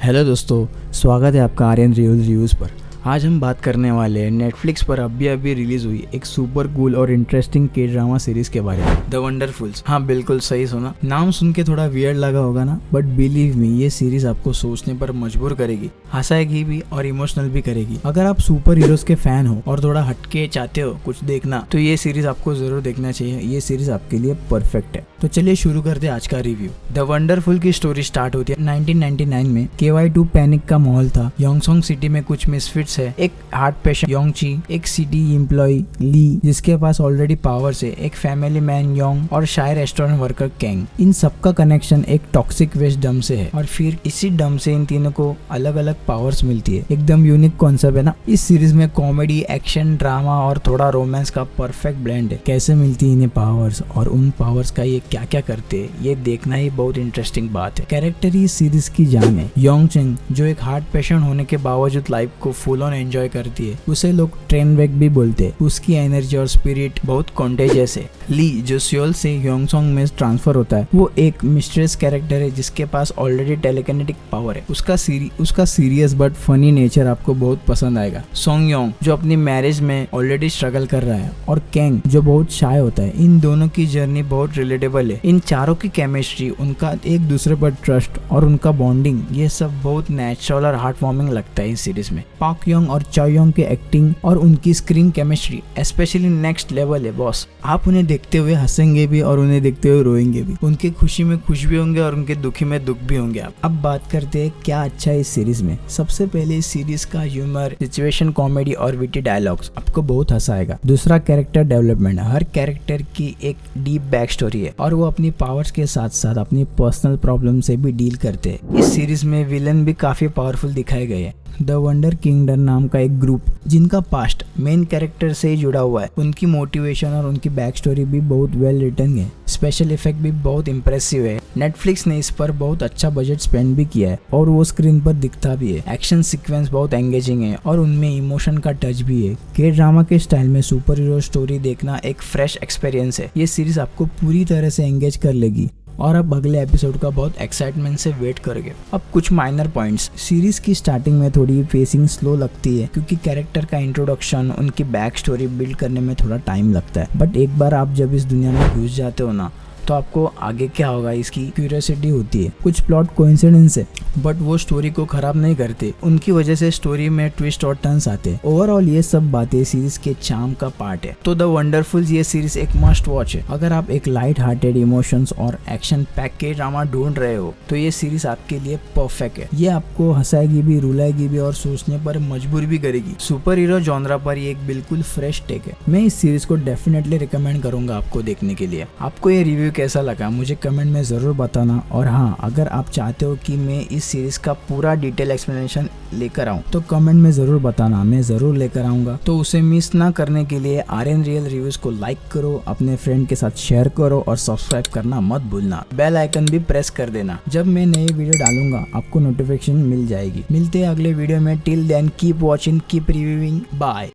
Hello दोस्तों, स्वागत है आपका आर्यन रिव्यूज़ पर। आज हम बात करने वाले हैं नेटफ्लिक्स पर अभी रिलीज हुई एक सुपर कूल और इंटरेस्टिंग के ड्रामा सीरीज के बारे में, द वंडरफुल्स। हाँ, बिल्कुल सही सुना। नाम सुन के थोड़ा वियर्ड लगा होगा ना, बट बिलीव मी, ये सीरीज आपको सोचने पर मजबूर करेगी, हंसाएगी भी और इमोशनल भी करेगी। अगर आप सुपर हीरोज के फैन हो और थोड़ा हटके चाहते हो कुछ देखना, तो ये सीरीज आपको जरूर देखना चाहिए। ये सीरीज आपके लिए परफेक्ट है। तो चलिए शुरू करते हैं आज का रिव्यू। द वंडरफुल की स्टोरी स्टार्ट होती है 1999 में। KY2 पैनिक का माहौल था। योंगसोंग सिटी में कुछ मिसफिट्स है। एक हार्ट पेशेंट योंगची, एक सिटी एम्प्लॉय ली जिसके पास ऑलरेडी पावर्स है, एक फैमिली मैन योंग और शाय रेस्टोरेंट वर्कर कैंग। इन सबका कनेक्शन एक टॉक्सिक वेस्ट डम से है और फिर इसी डम से इन तीनों को अलग अलग पावर्स मिलती है। एकदम यूनिक कॉन्सेप्ट है ना। इस सीरीज में कॉमेडी, एक्शन, ड्रामा और थोड़ा रोमांस का परफेक्ट ब्लेंड है। कैसे मिलती है इन्हें पावर्स और उन पावर्स का ये क्या क्या करते हैं, ये देखना ही बहुत इंटरेस्टिंग बात है। कैरेक्टर ही सीरीज की जान है। योंग चेंग जो एक हार्ट पेशेंट होने के बावजूद लाइफ को फुल ऑन एंजॉय करती है, उसे लोग ट्रेन वेक भी बोलते हैं। उसकी एनर्जी और स्पिरिट बहुत कॉन्टेजियस है। ली जो सियोल से योंगसोंग में ट्रांसफर होता है, वो एक मिस्ट्रेस कैरेक्टर है जिसके पास ऑलरेडी टेलीकिनेटिक पावर है। उसका सीरियस बट फनी नेचर आपको बहुत पसंद आएगा। सोंग योंग जो अपनी मैरिज में ऑलरेडी स्ट्रगल कर रहा है, और कैंग जो बहुत शाय होता है। इन दोनों की जर्नी बहुत रिलेटेबल है। इन चारों की केमिस्ट्री, उनका एक दूसरे पर ट्रस्ट और उनका बॉन्डिंग, ये सब बहुत नेचुरल और हार्ट वार्मिंग लगता है इस सीरीज में। पाक योंग और चायोंग के एक्टिंग और उनकी screen chemistry specially next level है बॉस। आप उन्हें देखते हुए हंसेंगे भी और उन्हें देखते हुए रोएंगे भी। उनके खुशी में खुश भी होंगे और उनके दुखी में दुख भी होंगे आप। अब बात करते हैं क्या अच्छा है इस सीरीज में। सबसे पहले इस सीरीज का ह्यूमर, सिचुएशन कॉमेडी और विटी डायलॉग्स आपको बहुत हंसाएगा। दूसरा, कैरेक्टर डेवलपमेंट। हर कैरेक्टर की एक डीप बैक स्टोरी है और वो अपनी पावर्स के साथ साथ अपनी पर्सनल प्रॉब्लम से भी डील करते हैं। इस सीरीज में विलन भी काफी पावरफुल दिखाए गए हैं। द वंडर किंगडम नाम का एक ग्रुप जिनका पास्ट मेन कैरेक्टर से ही जुड़ा हुआ है। उनकी मोटिवेशन और उनकी बैक स्टोरी भी बहुत वेल रिटन है। स्पेशल इफेक्ट भी बहुत इंप्रेसिव है। नेटफ्लिक्स ने इस पर बहुत अच्छा बजट स्पेंड भी किया है और वो स्क्रीन पर दिखता भी है। एक्शन सीक्वेंस बहुत एंगेजिंग है और उनमें इमोशन का टच भी है। के ड्रामा के स्टाइल में सुपर हीरो स्टोरी देखना एक फ्रेश एक्सपीरियंस है। ये सीरीज आपको पूरी तरह से एंगेज कर लेगी और अब अगले एपिसोड का बहुत एक्साइटमेंट से वेट करोगे। अब कुछ माइनर पॉइंट्स। सीरीज की स्टार्टिंग में थोड़ी पेसिंग स्लो लगती है क्योंकि कैरेक्टर का इंट्रोडक्शन, उनकी बैक स्टोरी बिल्ड करने में थोड़ा टाइम लगता है। बट एक बार आप जब इस दुनिया में घुस जाते हो ना, तो आपको आगे क्या होगा इसकी क्यूरियोसिटी होती है। कुछ प्लॉट कोइंसिडेंस है बट वो स्टोरी को खराब नहीं करते। उनकी वजह से स्टोरी में ट्विस्ट और टर्न्स आते हैं। ओवरऑल ये सब बातें सीरीज के चार्म का पार्ट है। तो द वंडरफुल्स ये सीरीज एक मस्ट वॉच है। अगर आप एक लाइट हार्टेड इमोशंस और एक्शन पैक के ड्रामा ढूंढ रहे हो, तो ये सीरीज आपके लिए परफेक्ट है। ये आपको हंसाएगी भी, रुलाएगी भी और सोचने पर मजबूर भी करेगी। सुपर हीरो जॉनरा पर ये एक बिल्कुल फ्रेश टेक है। मैं इस सीरीज को डेफिनेटली रिकमेंड करूंगा आपको देखने के लिए। आपको ये रिव्यू कैसा लगा मुझे कमेंट में जरूर बताना। और हाँ, अगर आप चाहते हो कि मैं इस सीरीज का पूरा डिटेल एक्सप्लेनेशन लेकर आऊं, तो कमेंट में जरूर बताना, मैं जरूर लेकर आऊंगा। तो उसे मिस ना करने के लिए आर्यन रियल रिव्यूज को लाइक करो, अपने फ्रेंड के साथ शेयर करो और सब्सक्राइब करना मत भूलना। बेल आइकन भी प्रेस कर देना। जब मैं नई वीडियो डालूंगा आपको नोटिफिकेशन मिल जाएगी। मिलते हैं अगले वीडियो में। Till then keep watching, keep reviewing, bye.